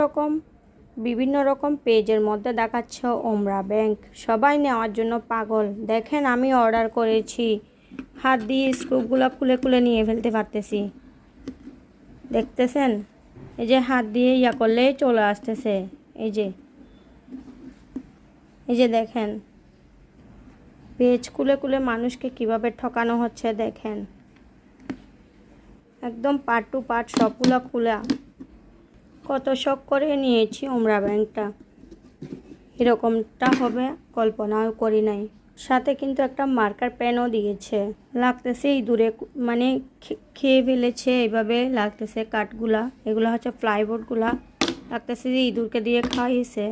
রকম বিভিন্ন রকম পেজের মধ্যে দেখাচ্ছে ওমরা ব্যাংক, সবাই নেওয়ার জন্য পাগল। দেখেন আমি অর্ডার করেছি, হাত দিয়ে স্ক্রুপগুলো খুলে খুলে নিয়ে ফেলতে পারতেছি। দেখতেছেন, এই যে হাত দিয়ে ইয়া করলেই চলে আসতেছে। এই যে দেখেন, পেজ খুলে খুলে মানুষকে কিভাবে ঠকানো হচ্ছে দেখেন। একদম পার্ট টু পার্ট সবগুলো খোলা। কত শখ করে নিয়েছি ওমরা ব্যাংকটা, এরকমটা হবে কল্পনাও করি নাই। সাথে কিন্তু একটা মার্কার পেনও দিয়েছে। লাগতেছে ইঁদুরে মানে খেয়ে ফেলেছে, এইভাবে লাগতেছে কাঠগুলা। এগুলো হচ্ছে প্লাইবোর্ডগুলা, লাগতেছে যে ইঁদুরকে দিয়ে খাইয়েছে।